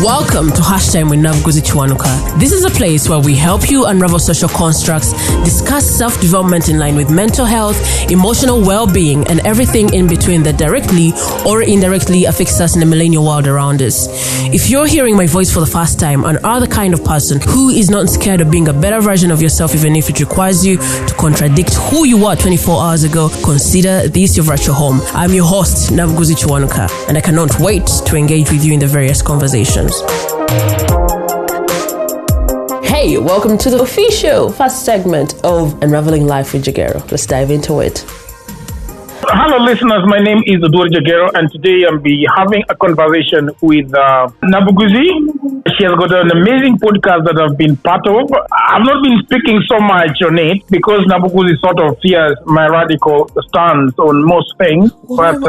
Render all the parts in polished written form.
Welcome to Hashtime with Nabuguzi Chiwanuka. This is a place where we help you unravel social constructs, discuss self-development in line with mental health, emotional well-being, and everything in between that directly or indirectly affects us in the millennial world around us. If you're hearing my voice for the first time and are the kind of person who is not scared of being a better version of yourself even if it requires you to contradict who you were 24 hours ago, consider this your virtual home. I'm your host, Nabuguzi Chiwanuka, and I cannot wait to engage with you in the various conversations. Hey, welcome to the official first segment of Unraveling Life with Jagero. Let's dive into it. Hello, listeners. My name is Jagero, and today I'll be having a conversation with Nabuguzi. She has got an amazing podcast that I've been part of. I've not been speaking so much on it because Nabuguzi sort of fears my radical stance on most things, but.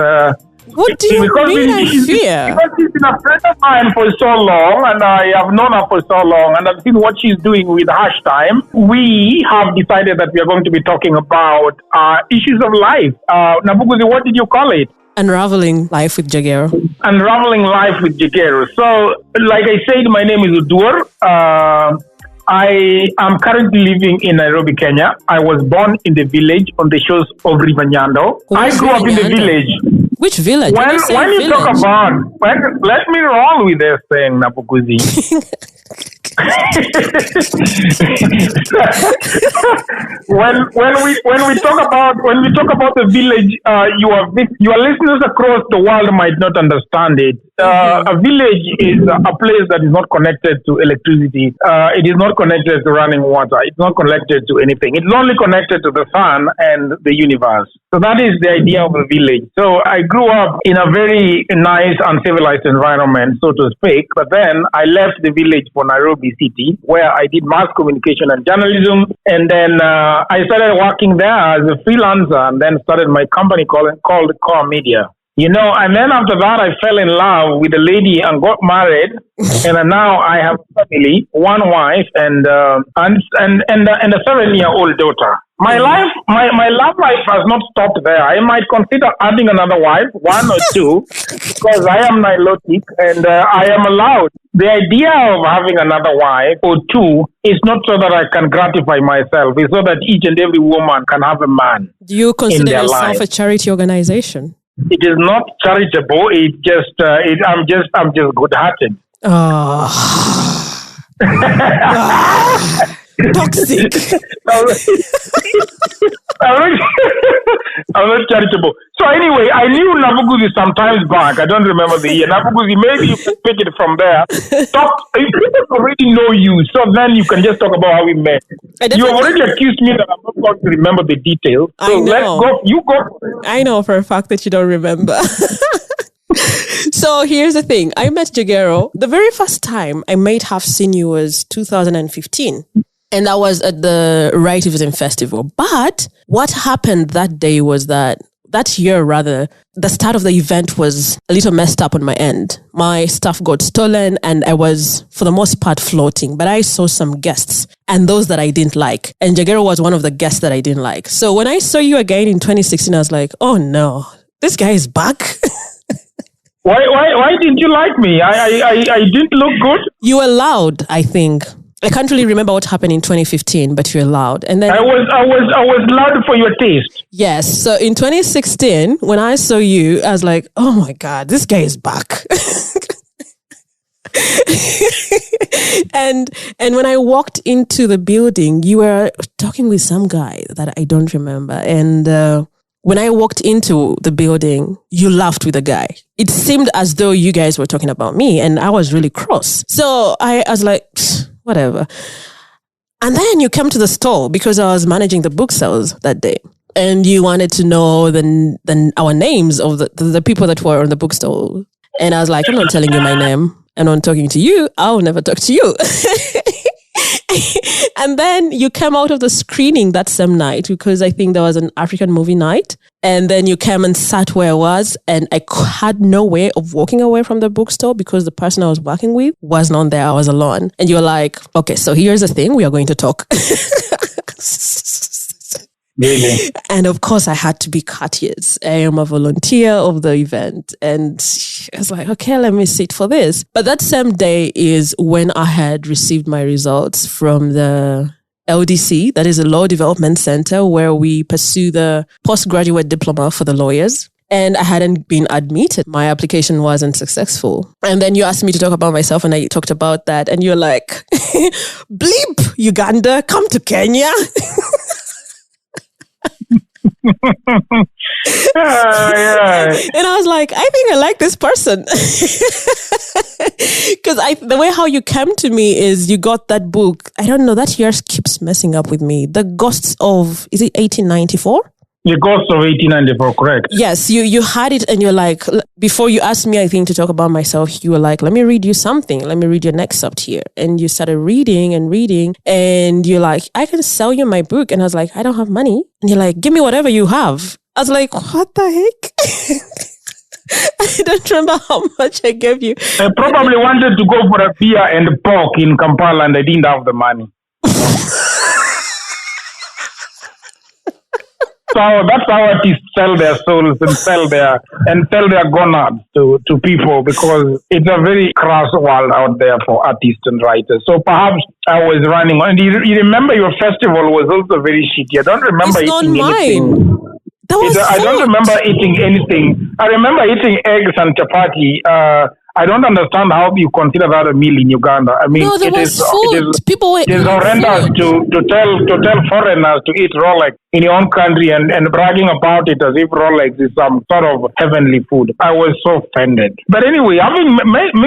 What do you mean I fear? Because she's been a friend of mine for so long, and I have known her for so long, and I've seen what she's doing with Hashtime. We have decided that we are going to be talking about issues of life. Nabuguzi, what did you call it? Unraveling Life with Jagero. Unraveling Life with Jagero. So, like I said, my name is Udur. I am currently living in Nairobi, Kenya. I was born in the village on the shores of River Nyando. I grew up in the village. Which village? When you talk about, let me roll with this thing, Nabuguzi. when we talk about the village, your listeners across the world might not understand it. A village is a place that is not connected to electricity. It is not connected to running water. It's not connected to anything. It's only connected to the sun and the universe. So that is the idea of a village. So I grew up in a very nice and civilized environment, so to speak. But then I left the village for Nairobi City, where I did mass communication and journalism. And then I started working there as a freelancer and then started my company called Core Media. You know, and then after that, I fell in love with a lady and got married. And now I have a family, one wife, and a 7-year-old daughter. My love life has not stopped there. I might consider adding another wife, one or two, because I am nilotic and I am allowed. The idea of having another wife or two is not so that I can gratify myself. It's so that each and every woman can have a man. Do you consider yourself life. a charity organization? It is not charitable. It just I'm just good-hearted. Oh. Toxic. I'm not charitable. So anyway, I knew Nabuguzi sometimes back. I don't remember the year. Nabuguzi, maybe you can pick it from there. People already know you, so then you can just talk about how we met. You have already accused me that I'm not going to remember the details. So I know. Let's go. You go for it. I know for a fact that you don't remember. So here's the thing. I met Jagero. The very first time I might have seen you was 2015. And that was at the Writing Festival. But what happened that day was that year, the start of the event was a little messed up on my end. My stuff got stolen and I was, for the most part, floating. But I saw some guests and those that I didn't like. And Jagero was one of the guests that I didn't like. So when I saw you again in 2016, I was like, oh no, this guy is back. Why didn't you like me? I didn't look good. You were loud, I think. I can't really remember what happened in 2015, but you were loud. And then I was loud for your taste. Yes. So in 2016, when I saw you, I was like, oh my God, this guy is back. and when I walked into the building, you were talking with some guy that I don't remember. And when I walked into the building, you laughed with a guy. It seemed as though you guys were talking about me, and I was really cross. So I was like, whatever. And then you came to the store because I was managing the book sales that day. And you wanted to know our names of the people that were on the bookstore. And I was like, I'm not telling you my name. I'm not talking to you. I'll never talk to you. And then you came out of the screening that same night because I think there was an African movie night. And then you came and sat where I was, and I had no way of walking away from the bookstore because the person I was working with was not there. I was alone. And you were like, okay, so here's the thing. We are going to talk. Really? And of course, I had to be courteous. I am a volunteer of the event. And I was like, okay, let me sit for this. But that same day is when I had received my results from the LDC, that is a Law Development Center, where we pursue the postgraduate diploma for the lawyers. And I hadn't been admitted. My application wasn't successful. And then you asked me to talk about myself, and I talked about that. And you're like, bleep, Uganda, come to Kenya. Yeah. And I was like, I think I like this person. Because the way how you came to me is you got that book. I don't know, that year keeps messing up with me. The Ghosts of, is it 1894? The Ghost of 1894, correct? Yes, you had it, and you're like, before you asked me, I think, to talk about myself, you were like, let me read you something. Let me read your excerpt here. And you started reading, and you're like, I can sell you my book. And I was like, I don't have money. And you're like, give me whatever you have. I was like, what the heck? I don't remember how much I gave you. I probably wanted to go for a beer and pork in Kampala, and I didn't have the money. So that's how artists sell their souls and sell their gonads to people, because it's a very crass world out there for artists and writers. So perhaps I was running, and you remember your festival was also very shitty. I don't remember eating anything. I don't remember eating anything. I remember eating eggs and chapati. I don't understand how you consider that a meal in Uganda. I mean, it is horrendous to tell foreigners to eat Rolex in your own country and bragging about it as if Rolex is some sort of heavenly food. I was so offended. But anyway,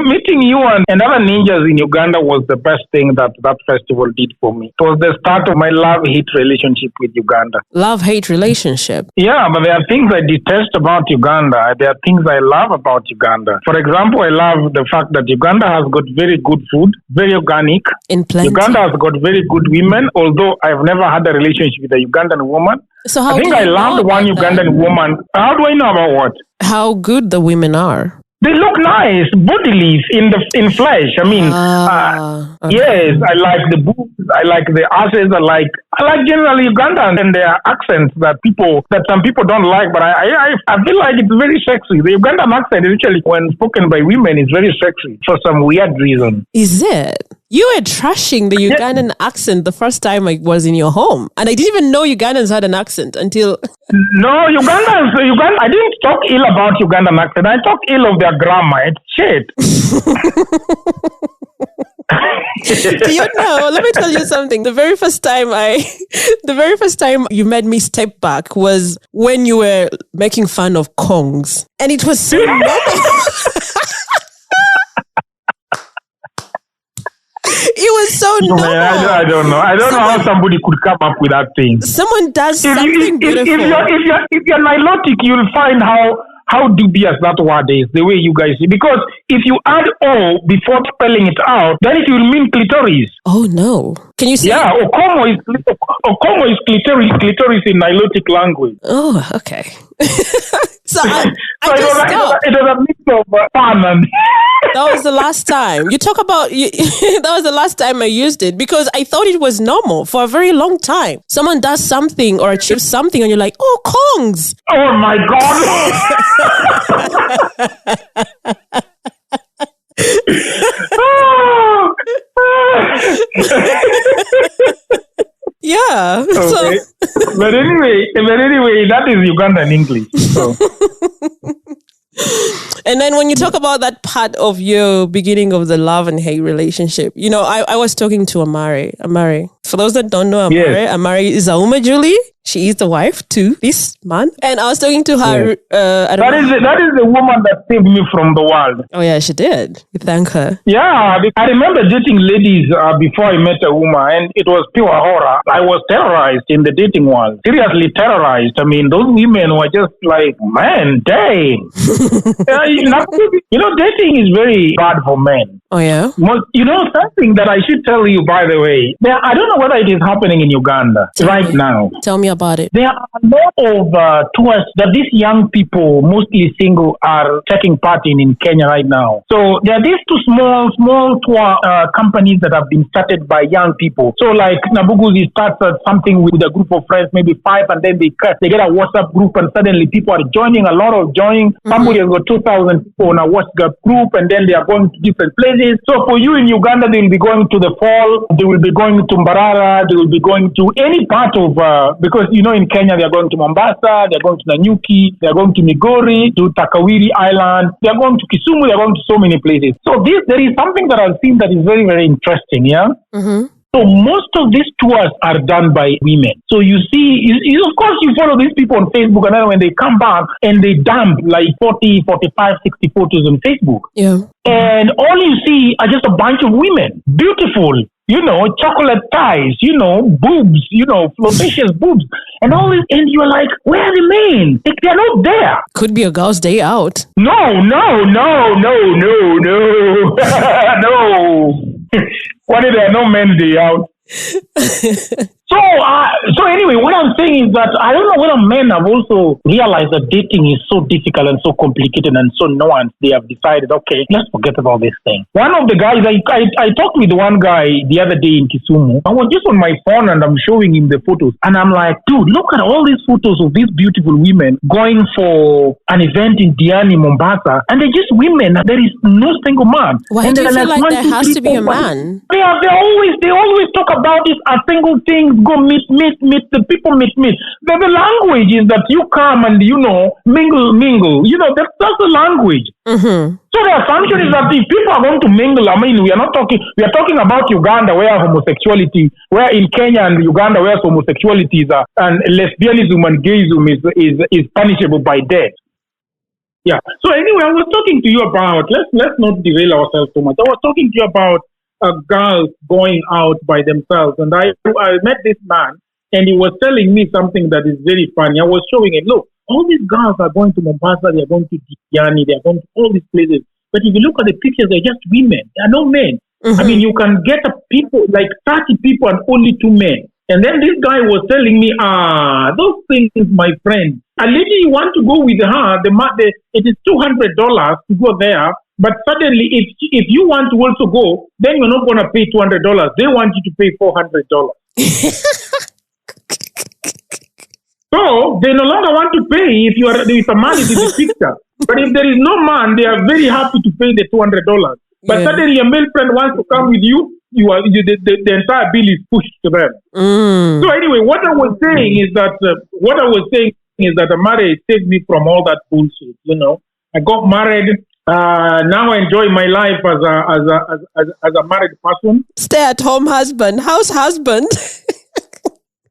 meeting you and other ninjas in Uganda was the best thing that festival did for me. It was the start of my love-hate relationship with Uganda. Love-hate relationship? Yeah, but there are things I detest about Uganda. There are things I love about Uganda. For example, I love the fact that Uganda has got very good food, very organic. In plenty. Uganda has got very good women, although I've never had a relationship with a Ugandan woman. So how I think I loved one Ugandan woman. How do I know about what? How good the women are. They look nice, bodily, in flesh. I mean, okay. Yes, I like the boobs, I like the asses, I like generally Ugandans and their accents that some people don't like, but I feel like it's very sexy. The Ugandan accent, usually when spoken by women, is very sexy for some weird reason. Is it? You were trashing the Ugandan accent the first time I was in your home. And I didn't even know Ugandans had an accent until... No, Uganda, I didn't talk ill about Ugandan accent. I talk ill of their grammar. It's shit. Do you know, let me tell you something. The very first time you made me step back was when you were making fun of Kongs. And it was so It was so normal. I don't know. I don't know how somebody could come up with that thing. Someone does something beautiful. If you're nilotic, you'll find how dubious that word is, the way you guys see. Because if you add O before spelling it out, then it will mean clitoris. Oh, no. Can you see? Yeah, Okomo is clitoris in nilotic language. Oh, okay. So it was a mix of fun and... That was the last time. You talk about... that was the last time I used it because I thought it was normal for a very long time. Someone does something or achieves something and you're like, oh, Kongs. Oh, my God. Yeah. Okay. But anyway, that is Ugandan English. So. And then when you talk about that part of your beginning of the love and hate relationship, you know, I was talking to Amari. For those that don't know Amari, yes. Amari is Auma Julie. She is the wife to this man. And I was talking to her. Yes. That is the woman that saved me from the world. Oh, yeah, she did. We thank her. Yeah, I remember dating ladies before I met a woman, and it was pure horror. I was terrorized in the dating world. Seriously terrorized. I mean, those women were just like, man, dang. You know, dating is very bad for men. Oh, yeah? Something that I should tell you, by the way, I don't know whether it is happening in Uganda now. Tell me about it. There are a lot of tours that these young people, mostly single, are taking part in Kenya right now. So there are these two small tour companies that have been started by young people. So like Nabuguzi starts something with a group of friends, maybe 5, and then they get a WhatsApp group, and suddenly people are joining, a lot of joining. Somebody has got 2,000 people on a WhatsApp group, and then they are going to different places. So for you in Uganda, they will be going to the Fall, they will be going to Mbarara, they will be going to any part of, because in Kenya they are going to Mombasa, they are going to Nanyuki, they are going to Migori, to Takawiri Island, they are going to Kisumu, they are going to so many places. So there is something that I've seen that is very, very interesting, yeah? Mm-hmm. So most of these tours are done by women. So you see, of course, you follow these people on Facebook, and then when they come back and they dump like 40, 45, 60 photos on Facebook. Yeah. And all you see are just a bunch of women, beautiful, chocolate thighs, boobs, flirtatious boobs, and all this. And you're like, where are the men? They're not there. Could be a girl's day out. No. No. Why did there are no men day out? So anyway, what I'm saying is that I don't know whether men have also realized that dating is so difficult and so complicated and so nuanced. They have decided, okay, let's forget about this thing. One of the guys, I talked with one guy the other day in Kisumu. I was just on my phone and I'm showing him the photos. And I'm like, dude, look at all these photos of these beautiful women going for an event in Diani, Mombasa. And they're just women. There is no single man. Why do you feel like there has to be a man? They always talk about this as single thing. Go meet the people, meet. The language is that you come and mingle. That's the language. Mm-hmm. So the assumption is that if people are going to mingle, we are talking about Uganda where homosexuality, where in Kenya and Uganda where homosexuality and lesbianism and gayism is punishable by death. Yeah. So anyway, I was talking to you about, let's not derail ourselves too much. I was talking to you about girls going out by themselves, and I met this man, and he was telling me something that is very funny. I was showing him, look, all these girls are going to Mombasa, they are going to Diani, they are going to all these places, but if you look at the pictures, they're just women, they are no men. Mm-hmm. You can get people like 30 people and only 2 men. And then this guy was telling me, those things, my friend, a lady you want to go with her, it is $200 to go there. But suddenly, if you want to also go, then you're not going to pay $200. They want you to pay $400. So they no longer want to pay if a man is in the picture. But if there is no man, they are very happy to pay the $200. But suddenly, a male friend wants to come with you. The entire bill is pushed to them. Mm. So anyway, what I was saying is that the marriage saved me from all that bullshit. I got married. Now I enjoy my life as a married person. Stay-at-home husband, house husband.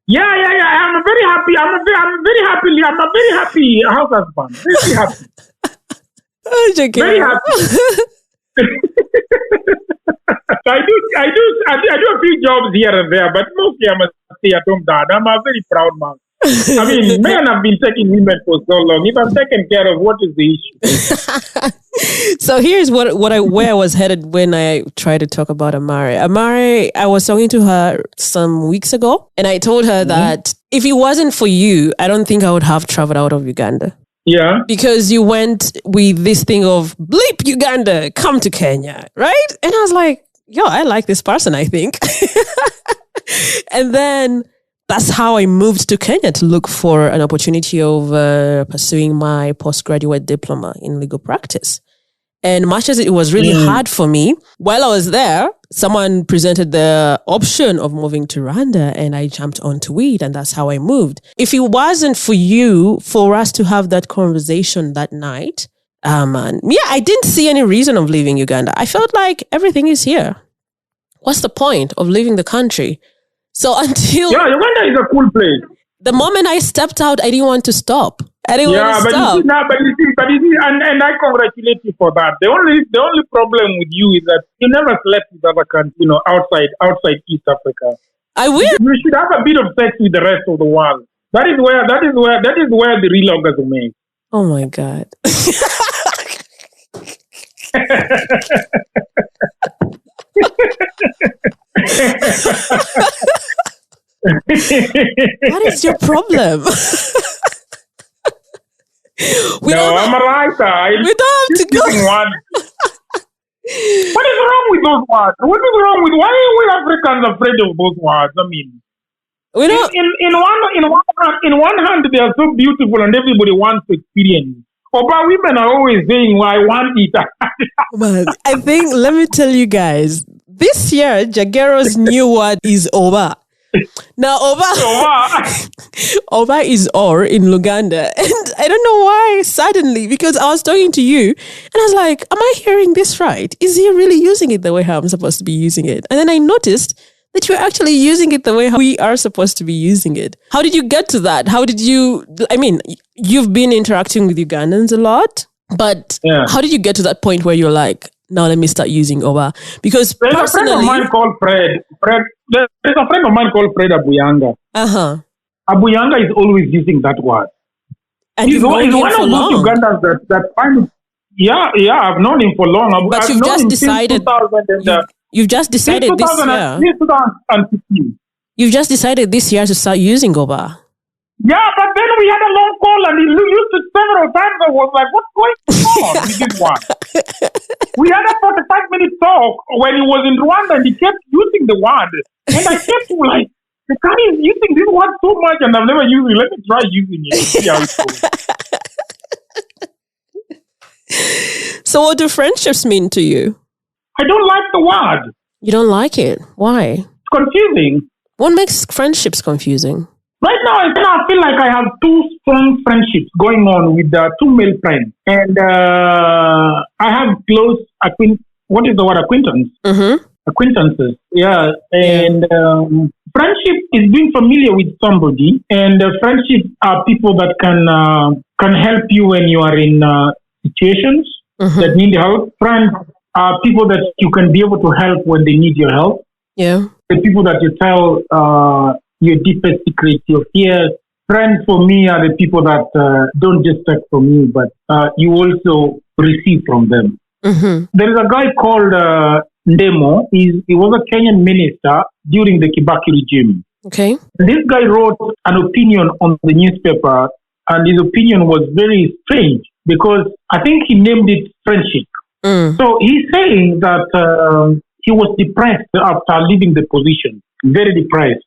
Yeah. I'm a very happy house husband. Very happy. Oh, Jagero. Very happy. I do a few jobs here and there, but mostly I'm a stay-at-home dad. I'm a very proud man. Men have been taking women for so long. If I'm taken care of, what is the issue? So here's where I was headed when I tried to talk about Amare. I was talking to her some weeks ago, and I told her that if it wasn't for you, I don't think I would have traveled out of Uganda. Yeah. Because you went with this thing of bleep Uganda, come to Kenya, right? And I was like, I like this person, I think. And then that's how I moved to Kenya to look for an opportunity of pursuing my postgraduate diploma in legal practice. And much as it was really hard for me, while I was there, someone presented the option of moving to Rwanda, and I jumped onto it, and that's how I moved. If it wasn't for us to have that conversation that night, I didn't see any reason of leaving Uganda. I felt like everything is here. What's the point of leaving the country? So until... Yeah, Uganda is a cool place. The moment I stepped out, I didn't want to stop. I didn't want to stop. But you see, and I congratulate you for that. The only problem with you is that you never slept with other countries, outside East Africa. I will. You should have a bit of sex with the rest of the world. That is where the real orgasm is. Oh my God. What is your problem? I'm a writer. We don't have to go. What is wrong with those words? What is wrong with why are we Africans afraid of those words? I mean, we don't. In one hand, they are so beautiful, and everybody wants to experience. But women are always saying, well, "I want it." Man, I think let me tell you guys, this year Jagero's new word is Oba. Now Oba is or in Luganda, and I don't know why suddenly, because I was talking to you and I was like, am I hearing this right? Is he really using it the way how I'm supposed to be using it? And then I noticed that you're actually using it the way how we are supposed to be using it. How did you get to that? How did you, I mean, you've been interacting with Ugandans a lot, but how did you get to that point where you're like, now let me start using Oba? Because there's a friend of mine called Fred. There's a friend of mine called Fred Abuyanga. Abuyanga is always using that word. And he's one of those Ugandans that find it. Yeah, I've known him for long. But you've just decided. You've just decided this year. Since 2015. You've just decided this year to start using Oba. Yeah, but then we had a long call and he used it several times. I was like, what's going on with this one? We had a 45-minute talk when he was in Rwanda and he kept using the word. And I kept like, the guy is using this word so much and I've never used it. Let me try using it. See how it goes. So what do friendships mean to you? I don't like the word. You don't like it? Why? It's confusing. What makes friendships confusing? Right now, I feel like I have two strong friendships going on with two male friends. And I have close acquaintance? Mm-hmm. Acquaintances, yeah. And friendship is being familiar with somebody. And friendships are people that can help you when you are in situations that need help. Friends are people that you can be able to help when they need your help. Yeah. The people that you tell your deepest secrets, your fears. Friends for me are the people that don't just take from you, but you also receive from them. Mm-hmm. There is a guy called Ndemo. He was a Kenyan minister during the Kibaki regime. Okay. This guy wrote an opinion on the newspaper, and his opinion was very strange because I think he named it friendship. So he's saying that he was depressed after leaving the position, very depressed.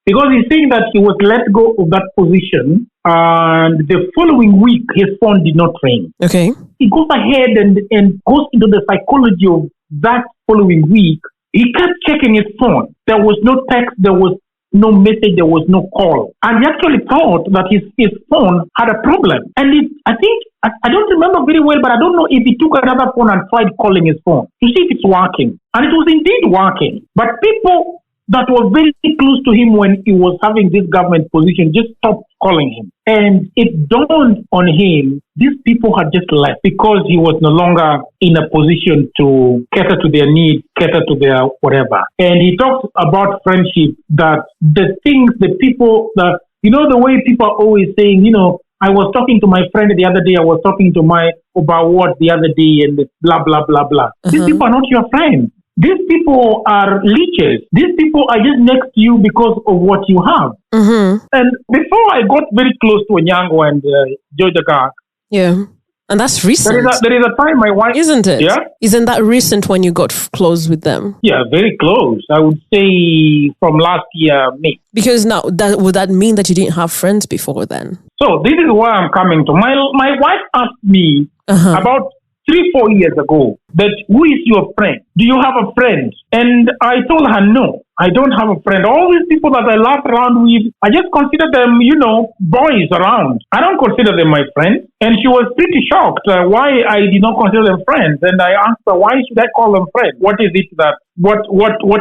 Because he's saying that he was let go of that position and the following week his phone did not ring. Okay. He goes ahead and goes into the psychology of that following week. He kept checking his phone. There was no text, there was no message, there was no call. And he actually thought that his phone had a problem. And I don't remember very well, but I don't know if he took another phone and tried calling his phone to see if it's working. And it was indeed working. But people that were very close to him when he was having this government position just stopped calling him. And it dawned on him, these people had just left because he was no longer in a position to cater to their needs, cater to their whatever. And he talked about friendship, that the things, the people, the way people are always saying, I was talking to my friend the other day, I was talking to my Oba the other day, and blah, blah, blah, blah. These people are not your friends. These people are leeches. These people are just next to you because of what you have. Mm-hmm. And before I got very close to Onyango and Jagero. Yeah. And that's recent. There is a time my wife... Isn't it? Yeah. Isn't that recent when you got close with them? Yeah, very close. I would say from last year, May. Because now, would that mean that you didn't have friends before then? So this is where I'm coming to. My wife asked me about 3-4 years ago that who is your friend? Do you have a friend? And I told her, no, I don't have a friend. All these people that I laugh around with, I just consider them, boys around. I don't consider them my friends. And she was pretty shocked why I did not consider them friends. And I asked her, why should I call them friends? What is it that, what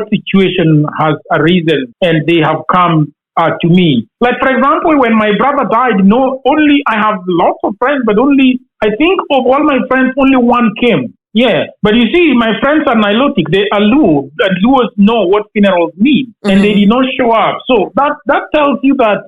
situation has arisen and they have come to me? Like, for example, when my brother died, only I have lots of friends, but only, I think of all my friends, only one came. Yeah. But you see, my friends are nilotic. They are Luo, and Luos know what funerals mean, and they did not show up. So that tells you that,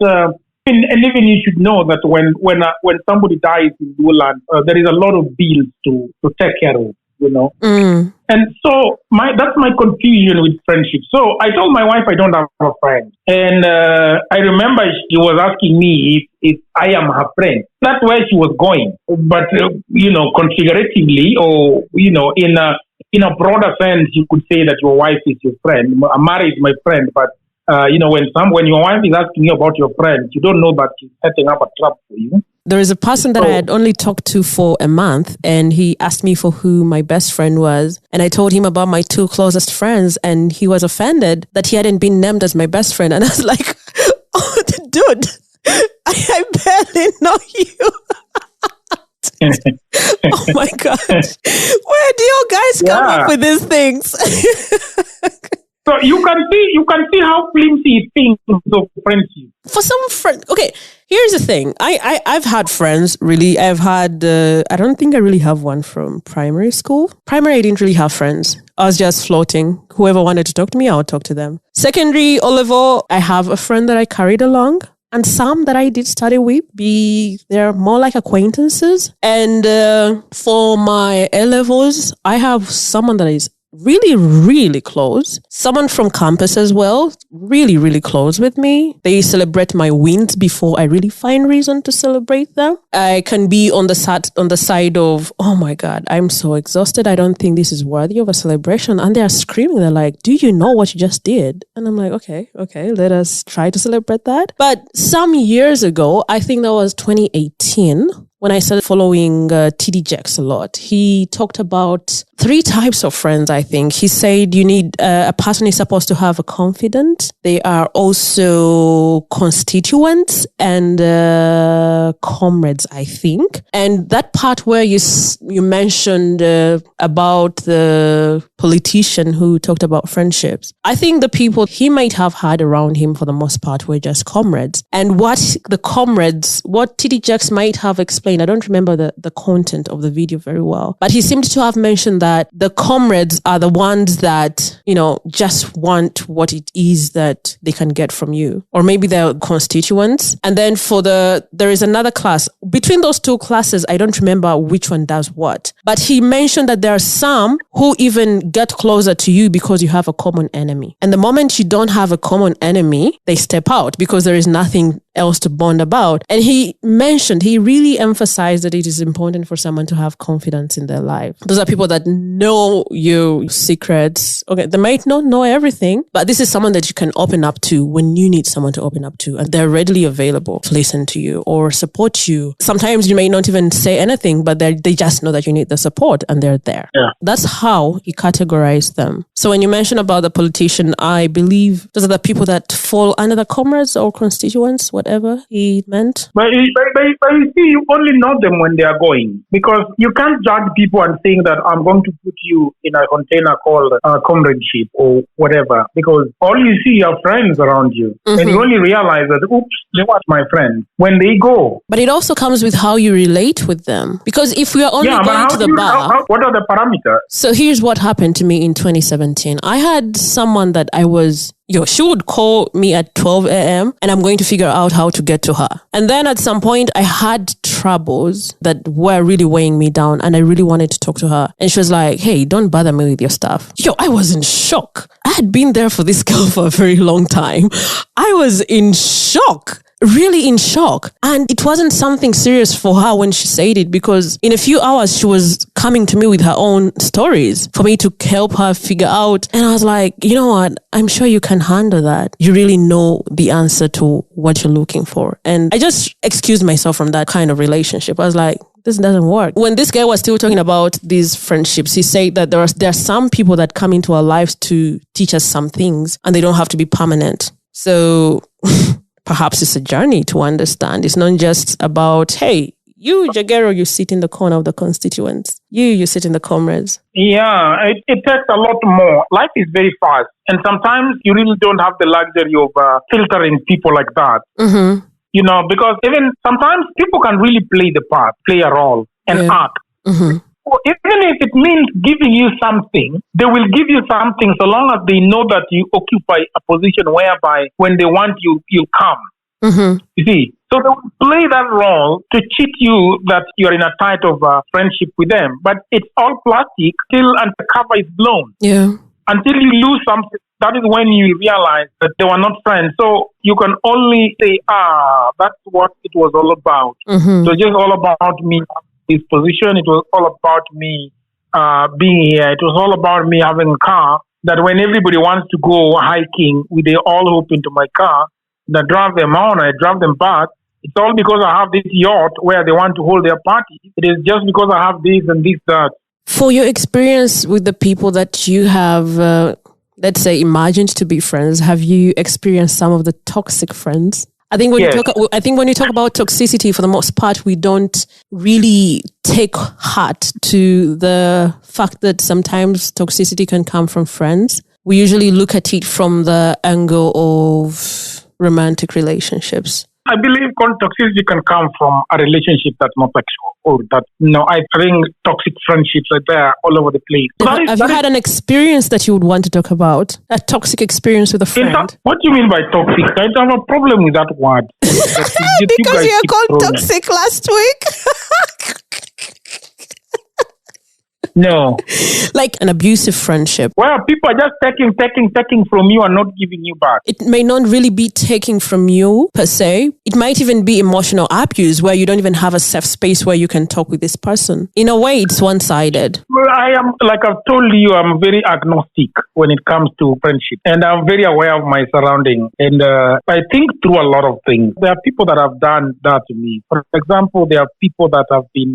and even you should know that when somebody dies in Luoland, there is a lot of bills to take care of. And so that's my confusion with friendship. So I told my wife I don't have a friend. And I remember she was asking me if I am her friend. That's where she was going. But, configuratively or, in a broader sense, you could say that your wife is your friend. Amara is my friend, but when your wife is asking you about your friend, you don't know that she's setting up a trap for you. There is a person that I had only talked to for a month, and he asked me for who my best friend was. And I told him about my two closest friends, and he was offended that he hadn't been named as my best friend. And I was like, oh, dude, I barely know you. Oh my gosh. Where do you guys come up with these things? So you can see how flimsy things of friendship. For some friends, okay, here's the thing. I've had friends, really. I've had, I don't think I really have one from primary school. Primary, I didn't really have friends. I was just floating. Whoever wanted to talk to me, I would talk to them. Secondary, Oliver, I have a friend that I carried along. And some that I did study with, they're more like acquaintances. And for my A-levels, I have someone that is really, really close. Someone from campus as well, really, really close with me. They celebrate my wins before I really find reason to celebrate them. I can be on the side of, oh my God, I'm so exhausted. I don't think this is worthy of a celebration. And they're screaming. They're like, do you know what you just did? And I'm like, okay, let us try to celebrate that. But some years ago, I think that was 2018, when I started following TD Jakes a lot, he talked about 3 types of friends, I think. He said you need a person is supposed to have a confidant. They are also constituents and comrades, I think. And that part where you mentioned about the politician who talked about friendships, I think the people he might have had around him for the most part were just comrades. And what TD Jakes might have explained, I don't remember the content of the video very well, but he seemed to have mentioned that the comrades are the ones that, just want what it is that they can get from you. Or maybe they're constituents. And then there is another class. Between those two classes, I don't remember which one does what. But he mentioned that there are some who even get closer to you because you have a common enemy. And the moment you don't have a common enemy, they step out because there is nothing else to bond about. And he really emphasized that it is important for someone to have confidence in their life. Those are people that know your secrets. Okay, they might not know everything, but this is someone that you can open up to when you need someone to open up to, and they're readily available to listen to you or support you. Sometimes you may not even say anything, but they just know that you need the support and they're there. Yeah. That's how he categorized them. So when you mention about the politician, I believe those are the people that fall under the comrades or constituents, whatever he meant. But you see, you only know them when they are going, because you can't judge people and saying that I'm going to put you in a container called comradeship or whatever, because all you see are friends around you. And you only realize that, oops, they were my friends when they go. But it also comes with how you relate with them. Because if we are only going to the bar... what are the parameters? So here's what happened to me in 2017. I had someone that I was... she would call me at 12 a.m. and I'm going to figure out how to get to her. And then at some point I had troubles that were really weighing me down and I really wanted to talk to her. And she was like, hey, don't bother me with your stuff. I was in shock. I had been there for this girl for a very long time. I was in shock. Really in shock. And it wasn't something serious for her when she said it, because in a few hours she was coming to me with her own stories for me to help her figure out. And I was like, you know what? I'm sure you can handle that. You really know the answer to what you're looking for. And I just excused myself from that kind of relationship. I was like, this doesn't work. When this guy was still talking about these friendships, he said that there are some people that come into our lives to teach us some things and they don't have to be permanent. So perhaps it's a journey to understand. It's not just about, hey, you, Jagero, you sit in the corner of the constituents. You sit in the comrades. Yeah, it takes a lot more. Life is very fast. And sometimes you really don't have the luxury of filtering people like that. Mm-hmm. Because even sometimes people can really play a role and act. Mm-hmm. Even if it means giving you something, they will give you something so long as they know that you occupy a position whereby when they want you, you'll come. Mm-hmm. You see? So they will play that role to cheat you that you're in a tight of friendship with them. But it's all plastic till and the cover is blown. Yeah. Until you lose something, that is when you realize that they were not friends. So you can only say, that's what it was all about. Mm-hmm. It was just all about me, this position. It was all about me being here. It was all about me having a car that when everybody wants to go hiking, they all hop into my car. And I drive them on, I drive them back. It's all because I have this yacht where they want to hold their party. It is just because I have this and this, that. For your experience with the people that you have, let's say, imagined to be friends, have you experienced some of the toxic friends? I think when you talk about toxicity, for the most part, we don't really take heart to the fact that sometimes toxicity can come from friends. We usually look at it from the angle of romantic relationships. I believe toxicity can come from a relationship that's not sexual, or that I think toxic friendships are there all over the place. Have you had an experience that you would want to talk about? A toxic experience with a friend? What do you mean by toxic? I have a problem with that word. Because you were called toxic last week. No. Like an abusive friendship. Well, people are just taking from you and not giving you back. It may not really be taking from you per se. It might even be emotional abuse where you don't even have a safe space where you can talk with this person. In a way, it's one-sided. Well, I am, like I've told you, I'm very agnostic when it comes to friendship. And I'm very aware of my surroundings. And I think through a lot of things. There are people that have done that to me. For example, there are people that have been...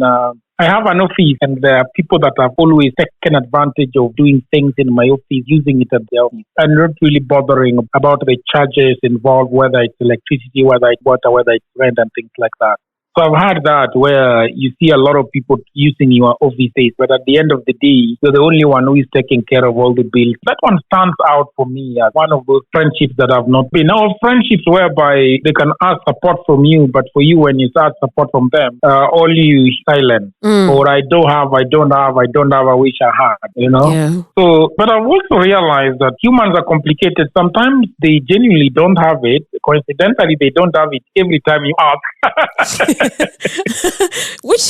I have an office, and there are people that have always taken advantage of doing things in my office, using it at their office, and not really bothering about the charges involved, whether it's electricity, whether it's water, whether it's rent, and things like that. So I've had that where you see a lot of people using your office space, but at the end of the day, you're the only one who is taking care of all the bills. That one stands out for me as one of those friendships that have not been. Now, friendships whereby they can ask support from you, but for you, when you ask support from them, all you silent. Or I don't have, I wish I had, Yeah. So, but I've also realized that humans are complicated. Sometimes they genuinely don't have it. Coincidentally, they don't have it every time you ask. Which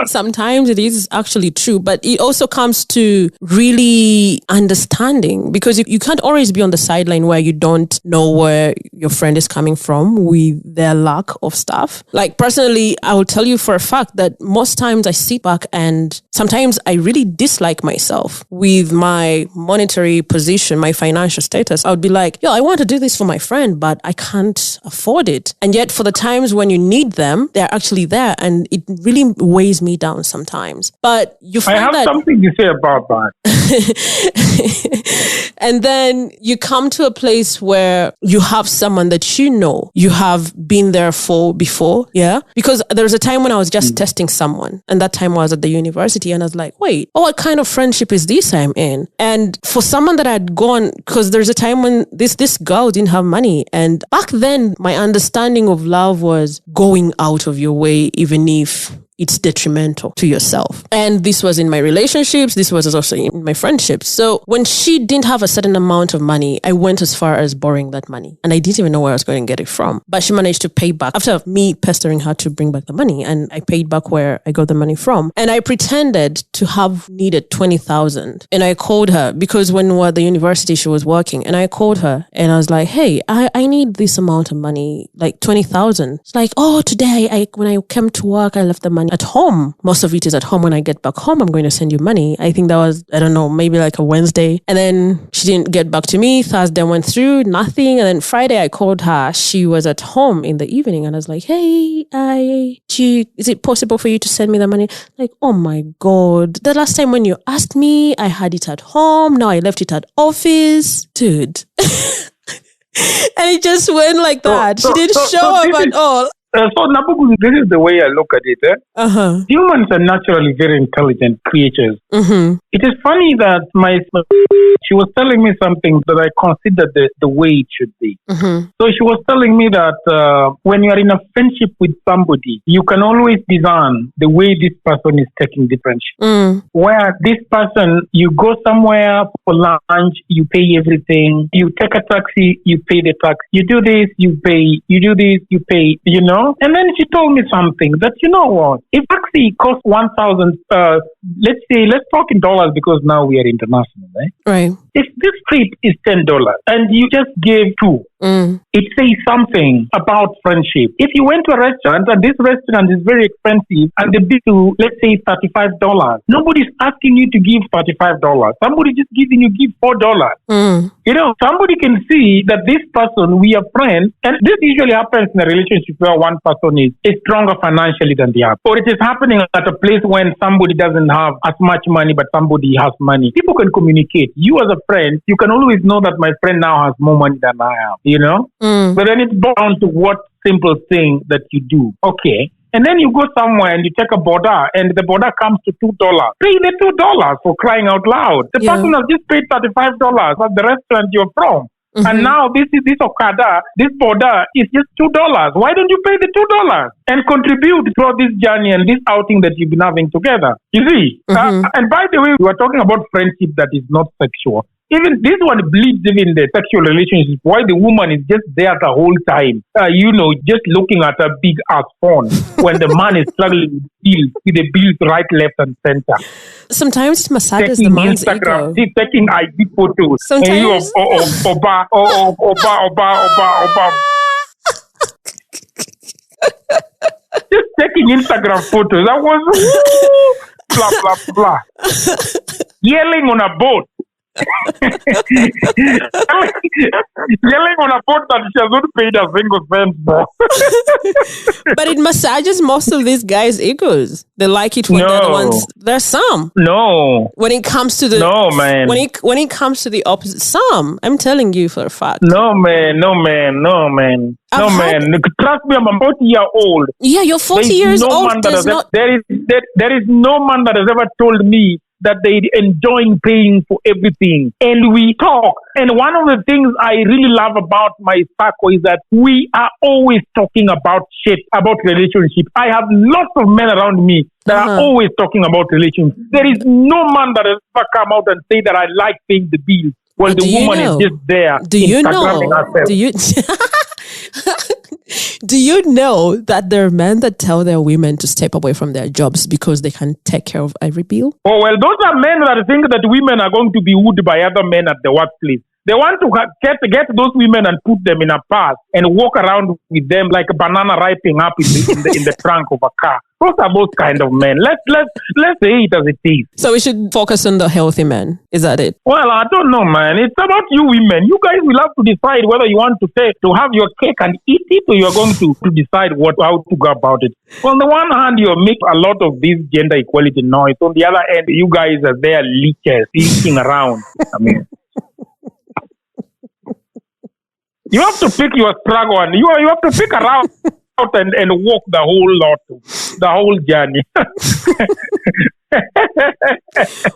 sometimes it is actually true, but it also comes to really understanding, because you can't always be on the sideline where you don't know where your friend is coming from with their lack of stuff. Like personally, I will tell you for a fact that most times I sit back and sometimes I really dislike myself with my monetary position, my financial status. I would be like, I want to do this for my friend, but I can't afford it. And yet for the times when you need them, they're actually there, and it really weighs me down sometimes. But you find I have something to say about that. And then you come to a place where you have someone that you have been there for before, yeah? Because there was a time when I was just testing someone, and that time I was at the university, and I was like, wait, what kind of friendship is this I'm in? And for someone that had gone, because there's a time when this girl didn't have money, and back then my understanding of love was going out of your way, even if it's detrimental to yourself. And this was in my relationships. This was also in my friendships. So when she didn't have a certain amount of money, I went as far as borrowing that money. And I didn't even know where I was going to get it from. But she managed to pay back after me pestering her to bring back the money. And I paid back where I got the money from. And I pretended to have needed 20,000. And I called her because when we were at the university, she was working. And I called her and I was like, hey, I need this amount of money, like 20,000. It's like, today when I came to work, I left the money at home. Most of it is at home. When I get back home, I'm going to send you money. I think that was, I don't know, maybe like a Wednesday. And then she didn't get back to me. Thursday went through, nothing. And then Friday I called her. She was at home in the evening and I was like, hey, is it possible for you to send me the money? Like, oh my God. The last time when you asked me, I had it at home. Now I left it at office. Dude. And it just went like that. She didn't show up at all. So Nabugu, this is the way I look at it. Humans are naturally very intelligent creatures. It is funny that she was telling me something that I consider the way it should be. So she was telling me that when you are in a friendship with somebody, you can always discern the way this person is taking the friendship. Where this person, you go somewhere for lunch, you pay everything. You take a taxi, you pay the tax. You do this, you pay. You do this, you pay. You know. And then she told me something that, you know what? If taxi costs 1,000, let's talk in dollars because now we are international, right? Right. If this trip is $10 and you just gave $2, it says something about friendship. If you went to a restaurant and this restaurant is very expensive and the bill, let's say $35, nobody's asking you to give $35. Somebody just give $4. You know, somebody can see that this person, we are friends, and this usually happens in a relationship where one person is stronger financially than the other. Or it is happening at a place when somebody doesn't have as much money, but somebody has money. People can communicate. You as a friend, you can always know that my friend now has more money than I have, you know? But then it's down to what simple thing that you do. Okay. And then you go somewhere and you take a border and the border comes to $2. Pay the $2 for crying out loud. The person has just paid $35 at the restaurant you're from. And now this Okada, this border is just $2. Why don't you pay the $2 and contribute throughout this journey and this outing that you've been having together? You see? And by the way, we were talking about friendship that is not sexual. Even this one bleeds even the sexual relationship. Why the woman is just there the whole time, just looking at her big ass phone when the man is struggling with the bills right, left, and center. Sometimes it massages the man's Instagram, ego. taking ID photos. Sometimes. Oba. Just taking Instagram photos. That was blah blah blah. Yelling on a boat. Yelling on a boat that she has not paid a single cent for. But it massages most of these guys' egos. They like it when they're the ones. There's some. No. When it comes to the man. When it comes to the opposite, some. I'm telling you for a fact. No man. Trust me, I'm a 40-year-old. Yeah, you're 40 years old. There is no man that has ever told me that they enjoy paying for everything. And we talk. And one of the things I really love about my circle is that we are always talking about shit, about relationships. I have lots of men around me that are always talking about relationships. There is no man that has ever come out and say that I like paying the bills. Well, the woman is just there. Do you know? Do you know that there are men that tell their women to step away from their jobs because they can take care of every bill? Oh, well, those are men that think that women are going to be wooed by other men at the workplace. They want to get those women and put them in a pass and walk around with them like a banana ripening up in the trunk of a car. Those are those kind of men. Let's say it as it is. So we should focus on the healthy men. Is that it? Well, I don't know, man. It's about you women. You guys will have to decide whether you want to have your cake and eat it, or you're going to decide how to go about it. On the one hand, you make a lot of this gender equality noise. On the other end, you guys are there leaking around. I mean. You have to pick your struggle and you have to pick around and walk the whole journey.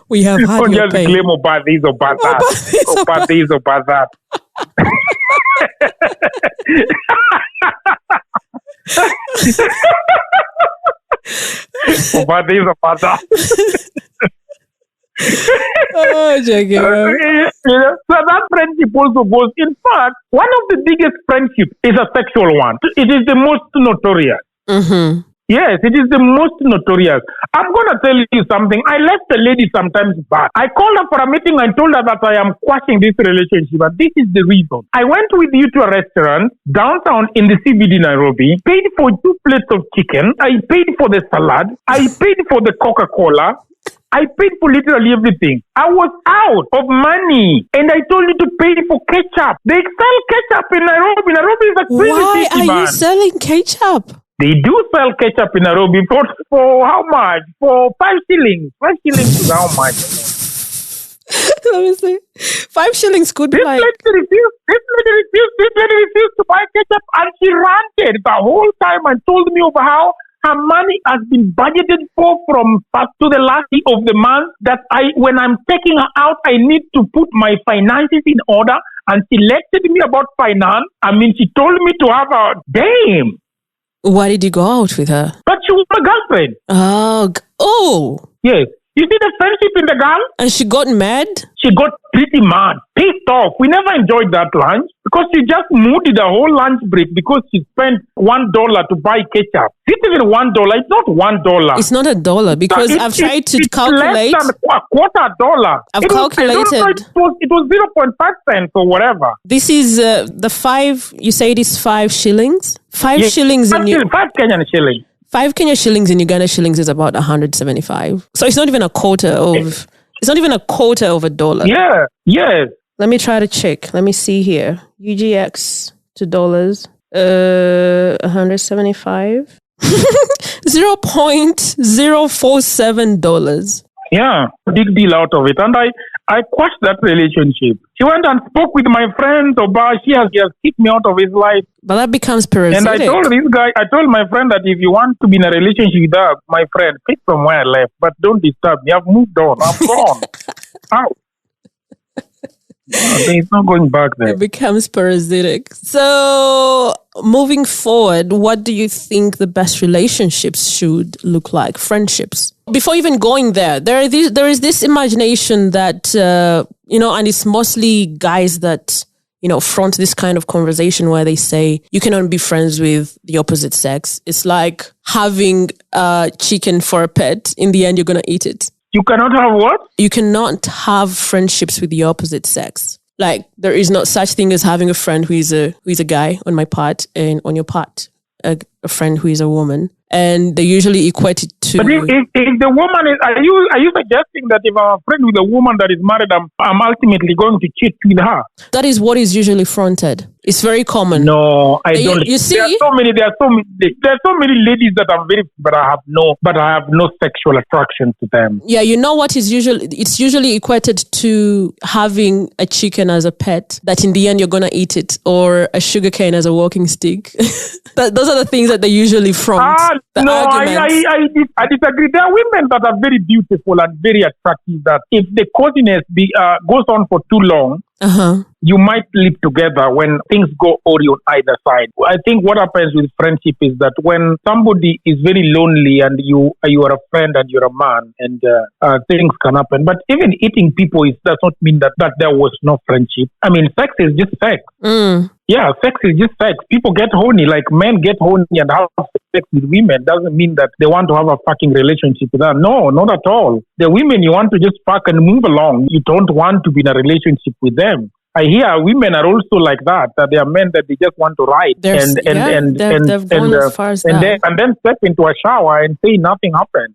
We have had don't your just pain. claim about this or about that. About this or about that. About this or about that. Oh, Jagero. So that friendship also goes. In fact, one of the biggest friendships is a sexual one. It is the most notorious. Yes, it is the most notorious. I'm going to tell you something. I left a lady sometimes back. I called her for a meeting and told her that I am quashing this relationship. But this is the reason. I went with you to a restaurant downtown in the CBD, Nairobi, paid for 2 plates of chicken. I paid for the salad. I paid for the Coca-Cola. I paid for literally everything. I was out of money. And I told you to pay for ketchup. They sell ketchup in Nairobi. Nairobi is a crazy Why city, are you selling ketchup? They do sell ketchup in Nairobi for how much? For 5 shillings. 5 shillings is how much? Let me see. 5 shillings could This like... lady refused to buy ketchup, and she ranted the whole time and told me of how her money has been budgeted for from first to the last day of the month, that when I'm taking her out, I need to put my finances in order. And she lectured me about finance. I mean, she told me to have a damn. Why did you go out with her? But she was my girlfriend. Oh. Yes. You see the friendship in the girl? And she got mad? She got pretty mad, pissed off. We never enjoyed that lunch because she just mooded the whole lunch break because she spent $1 to buy ketchup. It's even $1. It's not $1. It's not $1 because I've tried to calculate. It's less than a $0.25. I've calculated. It was 0.5 cents or whatever. This is the 5, you say it is 5 shillings? 5 shillings in 5 Kenyan shillings. 5 Kenya shillings in Uganda shillings is about 175. So it's not even a quarter of... It's not even a quarter of $1. Yeah, yes. Let me try to check. Let me see here. UGX to dollars. 175. $0.047. Yeah, big deal out of it. And I quashed that relationship. She went and spoke with my friend Oba. He has kicked me out of his life. But that becomes parasitic. And I told my friend that if you want to be in a relationship with her, my friend, pick from where I left, but don't disturb me. I've moved on. I'm gone. Out. There's no going back there. It becomes parasitic. So, moving forward, what do you think the best relationships should look like? Friendships. Before even going there, there is this imagination that, and it's mostly guys that, front this kind of conversation where they say, you cannot be friends with the opposite sex. It's like having a chicken for a pet. In the end, you're going to eat it. You cannot have what? You cannot have friendships with the opposite sex. Like, there is not such thing as having a friend who is a guy on my part, and on your part, a friend who is a woman. And they usually equate it to... But if the woman is... Are you suggesting that if I'm a friend with a woman that is married, I'm ultimately going to cheat with her? That is what is usually fronted. It's very common. No, I don't. You see? There are so many ladies that are very... But I have no sexual attraction to them. Yeah, you know what is usually... It's usually equated to having a chicken as a pet, that in the end you're going to eat it, or a sugarcane as a walking stick. Those are the things that they usually front. I disagree. There are women that are very beautiful and very attractive that if the coziness goes on for too long, you might live together when things go awry on either side. I think what happens with friendship is that when somebody is very lonely and you are a friend and you're a man, and things can happen. But even eating people does not mean that there was no friendship. I mean, sex is just sex. Yeah, sex is just sex. People get horny, like men get horny and have sex with women. Doesn't mean that they want to have a fucking relationship with them. No, not at all. The women, you want to just fuck and move along. You don't want to be in a relationship with them. I hear women are also like that they are men that they just want to ride they've gone as far as that. And then step into a shower and say nothing happened.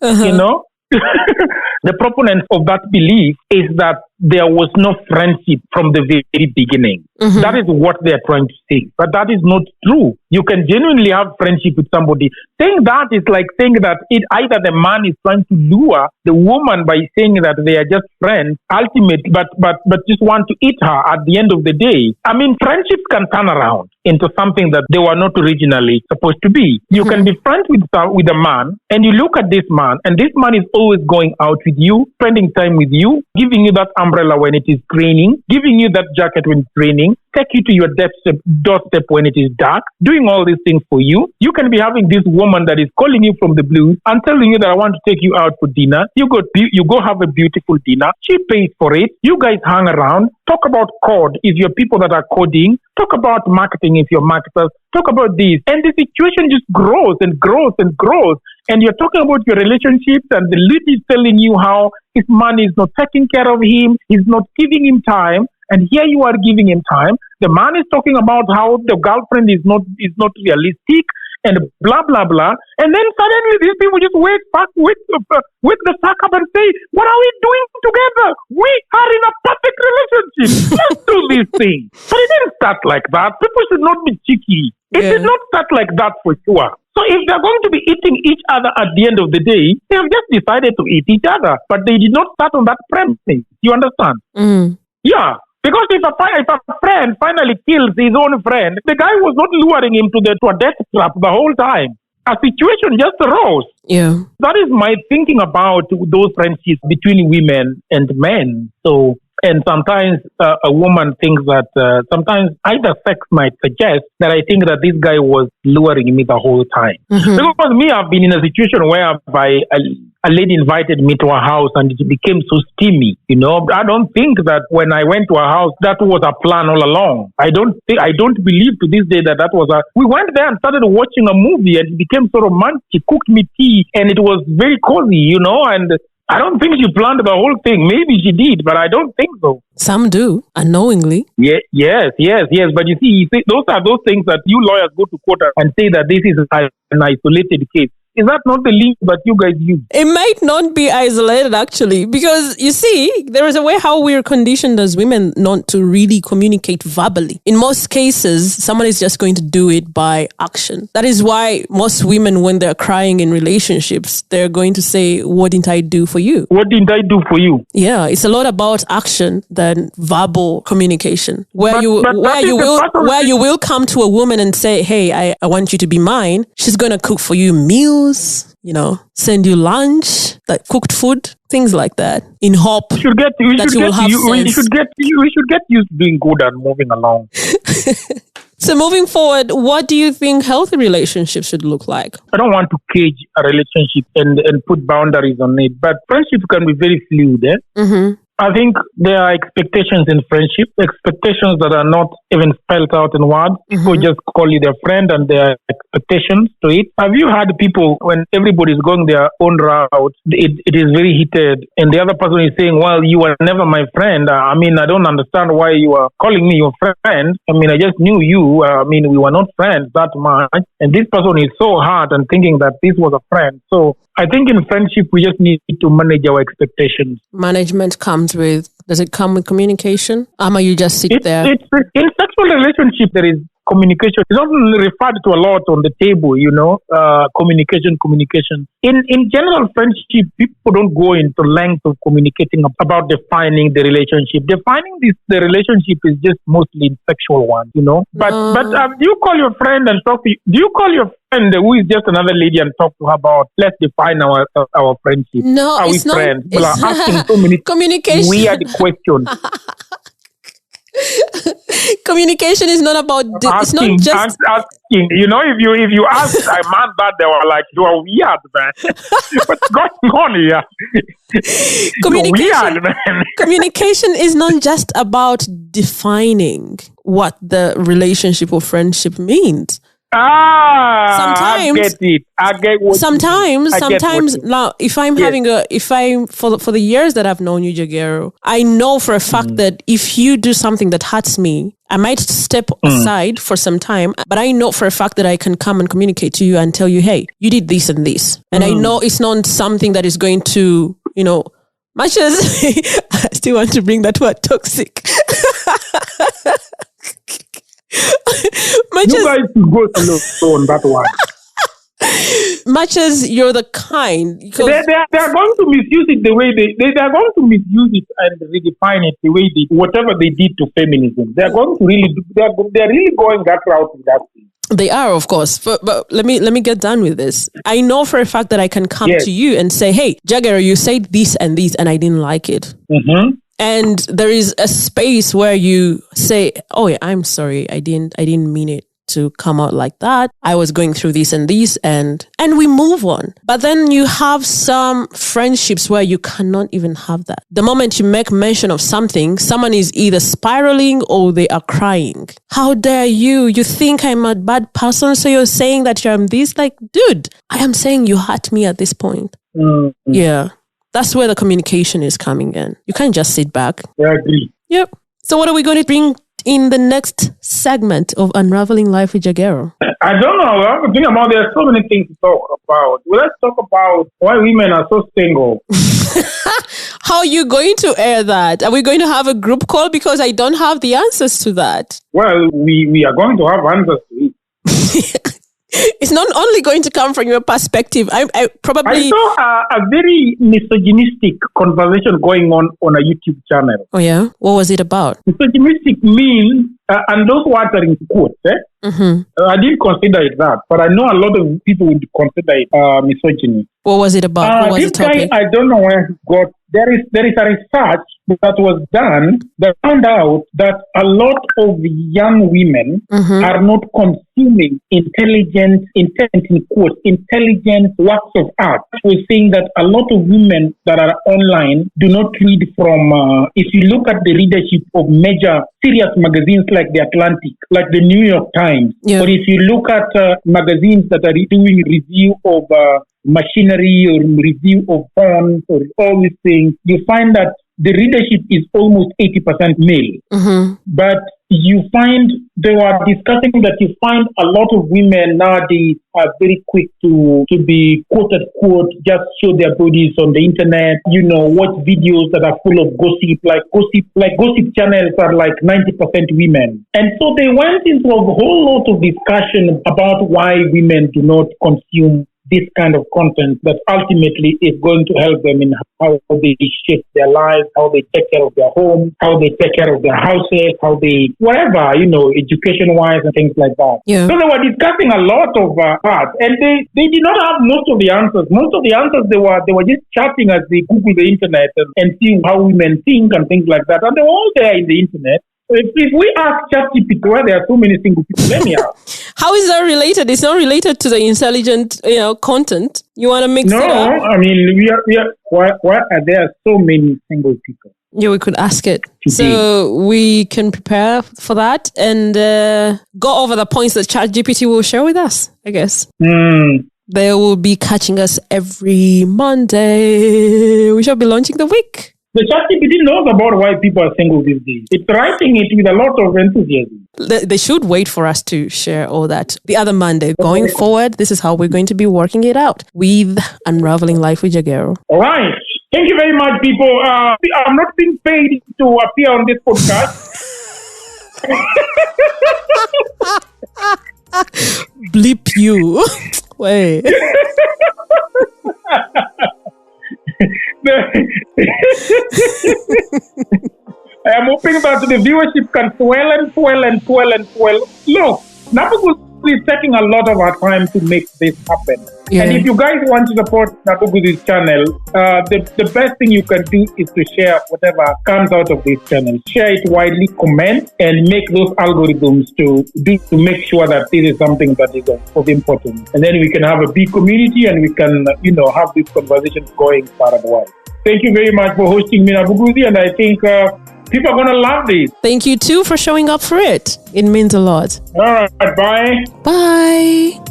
The proponents of that belief is that there was no friendship from the very beginning. That is what they are trying to say. But that is not true. You can genuinely have friendship with somebody. Saying that is like saying that either the man is trying to lure the woman by saying that they are just friends, ultimately, but just want to eat her at the end of the day. I mean, friendships can turn around into something that they were not originally supposed to be. You can be friends with a man, and you look at this man, and this man is always going out with you, spending time with you, giving you that umbrella when it is raining, giving you that jacket when it's raining, take you to your doorstep when it is dark, doing all these things for you. You can be having this woman that is calling you from the blues and telling you that I want to take you out for dinner. You go have a beautiful dinner. She pays for it. You guys hang around, talk about code if you're people that are coding, talk about marketing if you're marketers, talk about this. And the situation just grows and grows and grows. And you're talking about your relationships, and the lead is telling you how his man is not taking care of him, he's not giving him time. And here you are giving him time. The man is talking about how the girlfriend is not realistic and blah, blah, blah. And then suddenly these people just wake the fuck up and say, what are we doing together? We are in a perfect relationship. Let's do this thing. But it didn't start like that. People should not be cheeky. It did not start like that for sure. So if they're going to be eating each other at the end of the day, they have just decided to eat each other. But they did not start on that premise. You understand? Mm. Yeah. Because if a friend finally kills his own friend, the guy was not luring him to a death trap the whole time. A situation just arose. Yeah. That is my thinking about those friendships between women and men. So, and sometimes a woman thinks that sometimes either sex might suggest that I think that this guy was luring me the whole time. Mm-hmm. Because me, I've been in a situation whereby a lady invited me to her house and it became so steamy. You know, I don't think that when I went to her house, that was a plan all along. I don't believe to this day that was we went there and started watching a movie and it became so romantic. She cooked me tea and it was very cozy, you know, and I don't think she planned the whole thing. Maybe she did, but I don't think so. Some do, unknowingly. Yeah, yes. But you see, those are those things that you lawyers go to court and say that this is an isolated case. Is that not the link that you guys use? It might not be isolated, actually, because you see, there is a way how we're conditioned as women not to really communicate verbally. In most cases, someone is just going to do it by action. That is why most women, when they're crying in relationships, they're going to say, "What didn't I do for you?" What didn't I do for you? Yeah, it's a lot about action than verbal communication. Where you will come to a woman and say, "Hey, I want you to be mine." She's going to cook for you meals, you know, send you lunch, like cooked food, things like that. In hope we should get used to being good and moving along. So moving forward, what do you think healthy relationships should look like? I don't want to cage a relationship and put boundaries on it, but friendship can be very fluid. Mm-hmm. I think there are expectations in friendship, expectations that are not even spelled out in words. Mm-hmm. People just call you their friend and their expectations to it. Have you had people, when everybody's going their own route, it is very heated, and the other person is saying, "Well, you were never my friend. I mean, I don't understand why you are calling me your friend. I mean, I just knew you. I mean, we were not friends that much." And this person is so hard and thinking that this was a friend. So I think in friendship, we just need to manage our expectations. Management does it come with communication? Ama, you just sit there? In sexual relationship, there is communication. It's not referred to a lot on the table, you know, communication. In general friendship, people don't go into length of communicating about defining the relationship. Defining the relationship is just mostly in sexual one, you know. But do you call your friend and talk to you? Do you call your friend who is just another lady and talk to her about, let's define our friendship? No, are it's we not. Friends? Well, I'm asking so many communication. weird questions. Communication is not about. It's not just asking. You know, if you ask a man that, they were like, "You are weird, man. What's going on here? Communication. You're weird, man." Communication is not just about defining what the relationship or friendship means. I get it. I get what sometimes now, if I'm for the years that I've known you, Jagero, I know for a fact that if you do something that hurts me, I might step aside for some time, but I know for a fact that I can come and communicate to you and tell you, "Hey, you did this and this." And I know it's not something that is going to, you know, much as I still want to bring that word toxic. You guys go slow on that one. Much as you're the kind, they are going to misuse it the way they are going to misuse it and redefine it the way whatever they did to feminism. They are going to they're really going that route with that thing. They are, of course, but let me get done with this. I know for a fact that I can come to you and say, "Hey, Jagero, you said this and this, and I didn't like it." Mm-hmm. And there is a space where you say, "Oh, yeah, I'm sorry, I didn't mean it to come out like that. I was going through this and this," and we move on. But then you have some friendships where you cannot even have that. The moment you make mention of something, someone is either spiraling or they are crying. "How dare you? You think I'm a bad person, so you're saying that I'm this?" Like, dude, I am saying you hurt me at this point. Mm-hmm. Yeah. That's where the communication is coming in. You can't just sit back. I agree. Yep. So what are we going to bring in the next segment of Unraveling Life with Jagero? I don't know. I have to think about, there's so many things to talk about. Well, let's talk about why women are so single. How are you going to air that? Are we going to have a group call? Because I don't have the answers to that. Well, we are going to have answers to it. It's not only going to come from your perspective. I probably... I saw a very misogynistic conversation going on a YouTube channel. Oh, yeah? What was it about? Misogynistic means, and those words are in quotes, I didn't consider it that, but I know a lot of people would consider it misogyny. What was it about? What was this the topic? guy, I don't know where he got. There is a research that was done that found out that a lot of young women are not consuming intelligent works of art. We're saying that a lot of women that are online do not read from, if you look at the readership of major serious magazines like The Atlantic, like the New York Times, or if you look at magazines that are doing review of machinery or review of phones or all these things, you find that the readership is almost 80% male. But you find, they were discussing that you find a lot of women nowadays are very quick to be quote unquote just show their bodies on the internet, watch videos that are full of gossip, like gossip channels are like 90% women. And so they went into a whole lot of discussion about why women do not consume this kind of content that ultimately is going to help them in how they shape their lives, how they take care of their home, how they take care of their houses, how they, whatever, education-wise and things like that. Yeah. So they were discussing a lot of art, and they did not have most of the answers. Most of the answers, they were just chatting as they Google the internet and see how women think and things like that. And they were all there in the internet. If we ask ChatGPT why there are so many single people, let me ask. How is that related? It's not related to the intelligent, content. You want to mix it up? No, I mean, we are. Why are there so many single people? Yeah, we could ask it. Today. So we can prepare for that and go over the points that ChatGPT will share with us, I guess. They will be catching us every Monday. We shall be launching the week. The ChatGPT knows about why people are single these days. It's writing it with a lot of enthusiasm. They should wait for us to share all that the other Monday. Going forward, this is how we're going to be working it out with Unraveling Life with Jagero. All right. Thank you very much, people. I'm not being paid to appear on this podcast. Bleep you. Wait. I am hoping that the viewership can swell and swell and swell and swell. Look, Nabugu is taking a lot of our time to make this happen. Yeah. And if you guys want to support Nabugu's channel, the best thing you can do is to share whatever comes out of this channel. Share it widely, comment, and make those algorithms to make sure that this is something that is of importance. And then we can have a big community and we can, have these conversations going far and wide. Thank you very much for hosting me, Nabuguzi, and I think people are going to love this. Thank you too for showing up for it. It means a lot. All right, bye. Bye.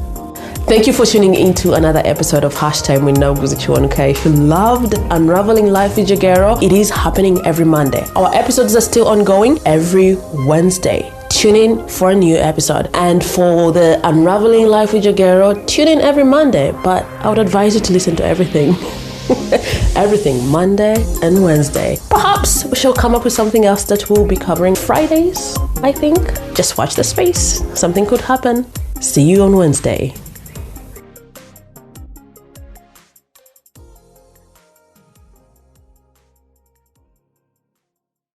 Thank you for tuning into another episode of Hashtime with Nabuguzi Chiwanuka. If you loved Unraveling Life with Jagero, it is happening every Monday. Our episodes are still ongoing every Wednesday. Tune in for a new episode. And for the Unraveling Life with Jagero, tune in every Monday. But I would advise you to listen to everything. Everything Monday and Wednesday. Perhaps we shall come up with something else that we'll be covering Fridays, I think. Just watch the space. Something could happen. See you on Wednesday.